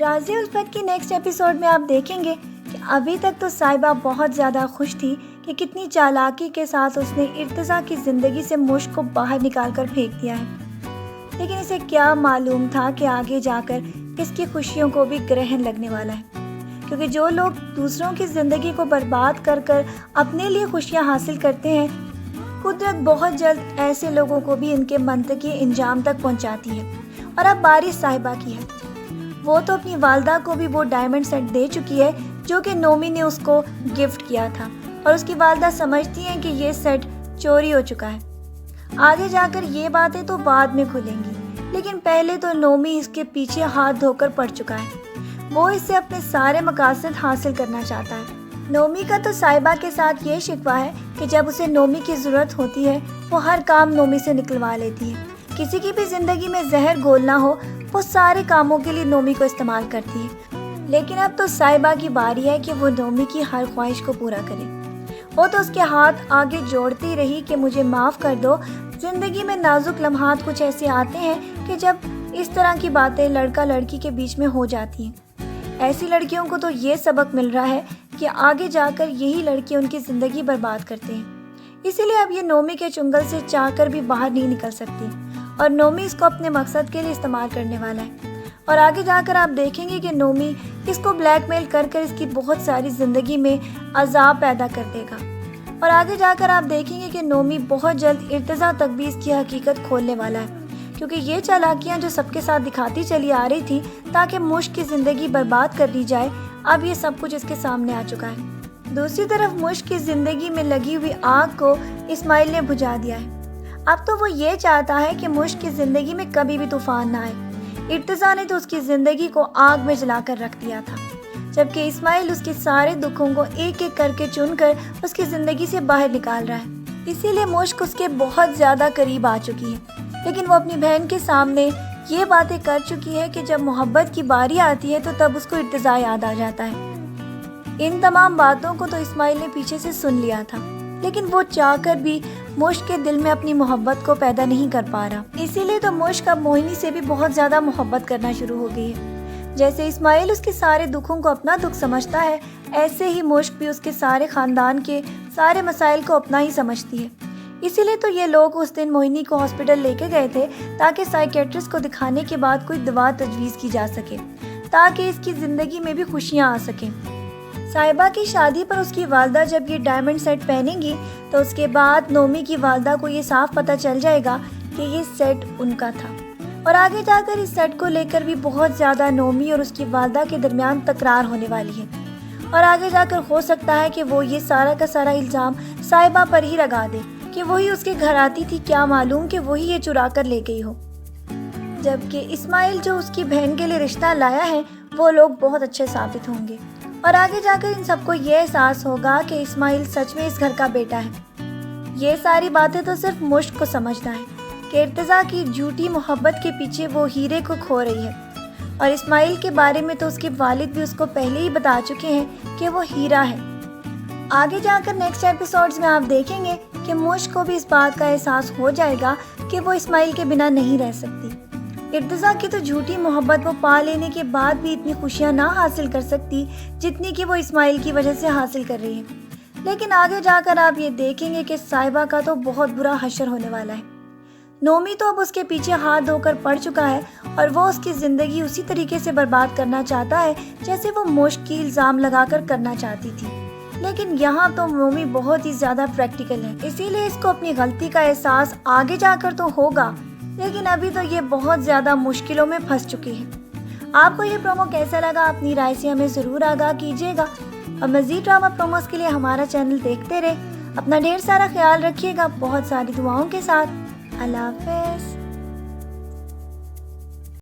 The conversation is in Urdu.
رازی الفت کی نیکسٹ ایپیسوڈ میں آپ دیکھیں گے کہ ابھی تک تو صاحبہ بہت زیادہ خوش تھی کہ کتنی چالاکی کے ساتھ اس نے ارتضیٰ کی زندگی سے مشک کو باہر نکال کر پھینک دیا ہے، لیکن اسے کیا معلوم تھا کہ آگے جا کر اس کی خوشیوں کو بھی گرہن لگنے والا ہے، کیونکہ جو لوگ دوسروں کی زندگی کو برباد کر کر اپنے لیے خوشیاں حاصل کرتے ہیں، قدرت بہت جلد ایسے لوگوں کو بھی ان کے منطقی انجام تک پہنچاتی ہے۔ اور اب باری صاحبہ کی ہے، وہ تو اپنی والدہ کو بھی وہ ڈائمنڈ سیٹ دے چکی ہے جو کہ نومی نے اس کو گفٹ کیا تھا، اور اس کی والدہ سمجھتی ہیں کہ یہ سیٹ چوری ہو چکا ہے۔ آگے جا کر یہ باتیں تو بعد میں کھلیں گی، لیکن پہلے تو نومی اس کے پیچھے ہاتھ دھو کر پڑ چکا ہے۔ وہ اس سے اپنے سارے مقاصد حاصل کرنا چاہتا ہے۔ نومی کا تو صاحبہ کے ساتھ یہ شکوہ ہے کہ جب اسے نومی کی ضرورت ہوتی ہے وہ ہر کام نومی سے نکلوا لیتی ہے۔ کسی کی بھی زندگی میں زہر گھولنا ہو وہ سارے کاموں کے لیے نومی کو استعمال کرتی ہے، لیکن اب تو صاحبہ کی باری ہے کہ وہ نومی کی ہر خواہش کو پورا کرے۔ وہ تو اس کے ہاتھ آگے جوڑتی رہی کہ مجھے معاف کر دو۔ زندگی میں نازک لمحات کچھ ایسے آتے ہیں کہ جب اس طرح کی باتیں لڑکا لڑکی کے بیچ میں ہو جاتی ہیں، ایسی لڑکیوں کو تو یہ سبق مل رہا ہے کہ آگے جا کر یہی لڑکے ان کی زندگی برباد کرتے ہیں۔ اسی لیے اب یہ نومی کے چنگل سے چاہ کر بھی باہر نہیں نکل سکتی، اور نومی اس کو اپنے مقصد کے لیے استعمال کرنے والا ہے۔ اور آگے جا کر آپ دیکھیں گے کہ نومی اس کو بلیک میل کر کر اس کی بہت ساری زندگی میں عذاب پیدا کر دے گا، اور آگے جا کر آپ دیکھیں گے کہ نومی بہت جلد ارتضیٰ تک بھی اس کی حقیقت کھولنے والا ہے، کیونکہ یہ چالاکیاں جو سب کے ساتھ دکھاتی چلی آ رہی تھی تاکہ مشک کی زندگی برباد کر دی جائے، اب یہ سب کچھ اس کے سامنے آ چکا ہے۔ دوسری طرف مشک کی زندگی میں لگی ہوئی آگ کو اسماعیل نے بجھا دیا ہے۔ اب تو وہ یہ چاہتا ہے کہ مشک کی زندگی میں کبھی بھی طوفان نہ آئے۔ ارتضیٰ نے تو اس کی زندگی کو آگ میں جلا کر رکھ دیا تھا، جبکہ اسماعیل اس کے سارے دکھوں کو ایک ایک کر کے چن کر اس کی زندگی سے باہر نکال رہا ہے۔ اسی لیے مشک اس کے بہت زیادہ قریب آ چکی ہے، لیکن وہ اپنی بہن کے سامنے یہ باتیں کر چکی ہے کہ جب محبت کی باری آتی ہے تو تب اس کو ارتضیٰ یاد آ جاتا ہے۔ ان تمام باتوں کو تو اسماعیل نے پیچھے سے سن لیا تھا، لیکن وہ چاہ کر بھی مشک کے دل میں اپنی محبت کو پیدا نہیں کر پا رہا۔ اسی لیے تو مشک اب موہنی سے بھی بہت زیادہ محبت کرنا شروع ہو گئی ہے۔ جیسے اسماعیل اس کے سارے دکھوں کو اپنا دکھ سمجھتا ہے، ایسے ہی مشک بھی اس کے سارے خاندان کے سارے مسائل کو اپنا ہی سمجھتی ہے۔ اسی لیے تو یہ لوگ اس دن موہنی کو ہاسپٹل لے کے گئے تھے تاکہ سائیکیٹرسٹ کو دکھانے کے بعد کوئی دوا تجویز کی جا سکے، تاکہ اس کی زندگی میں بھی خوشیاں آ سکیں۔ صاحبہ کی شادی پر اس کی والدہ جب یہ ڈائمنڈ سیٹ پہنیں گی تو اس کے بعد نومی کی والدہ کو یہ صاف پتہ چل جائے گا کہ یہ سیٹ ان کا تھا، اور آگے جا کر اس سیٹ کو لے کر بھی بہت زیادہ نومی اور اس کی والدہ کے درمیان تکرار ہونے والی ہے، اور آگے جا کر ہو سکتا ہے کہ وہ یہ سارا کا سارا الزام صاحبہ پر ہی لگا دے کہ وہی اس کے گھر آتی تھی، کیا معلوم کہ وہی یہ چرا کر لے گئی ہو، جبکہ اسماعیل جو اس کی بہن کے لیے رشتہ لایا ہے وہ لوگ بہت اچھے ثابت ہوں گے، اور آگے جا کر ان سب کو یہ احساس ہوگا کہ اسماعیل سچ میں اس گھر کا بیٹا ہے۔ یہ ساری باتیں تو صرف مشک کو سمجھنا ہے کہ ارتضیٰ کی جھوٹی محبت کے پیچھے وہ ہیرے کو کھو رہی ہے، اور اسماعیل کے بارے میں تو اس کے والد بھی اس کو پہلے ہی بتا چکے ہیں کہ وہ ہیرا ہے۔ آگے جا کر نیکسٹ ایپیسوڈز میں آپ دیکھیں گے کہ مشک کو بھی اس بات کا احساس ہو جائے گا کہ وہ اسماعیل کے بنا نہیں رہ سکتی۔ ارتضیٰ کی تو جھوٹی محبت وہ پا لینے کے بعد بھی اتنی خوشیاں نہ حاصل کر سکتی جتنی کہ وہ اسماعیل کی وجہ سے حاصل کر رہی ہے، لیکن آگے جا کر آپ یہ دیکھیں گے کہ صاحبہ کا تو بہت برا حشر ہونے والا ہے۔ نومی تو اب اس کے پیچھے ہاتھ دھو کر پڑ چکا ہے، اور وہ اس کی زندگی اسی طریقے سے برباد کرنا چاہتا ہے جیسے وہ مشک کی الزام لگا کر کرنا چاہتی تھی، لیکن یہاں تو نومی بہت ہی زیادہ پریکٹیکل ہے، اسی لیے اس کو اپنی غلطی کا احساس آگے جا کر تو ہوگا، لیکن ابھی تو یہ بہت زیادہ مشکلوں میں پھنس چکی ہے۔ آپ کو یہ پرومو کیسا لگا اپنی رائے سے ہمیں ضرور آگاہ کیجیے گا، اور مزید ڈرامہ پروموز کے لیے ہمارا چینل دیکھتے رہے۔ اپنا ڈھیر سارا خیال رکھیے گا، بہت ساری دعاؤں کے ساتھ۔ اللہ حافظ۔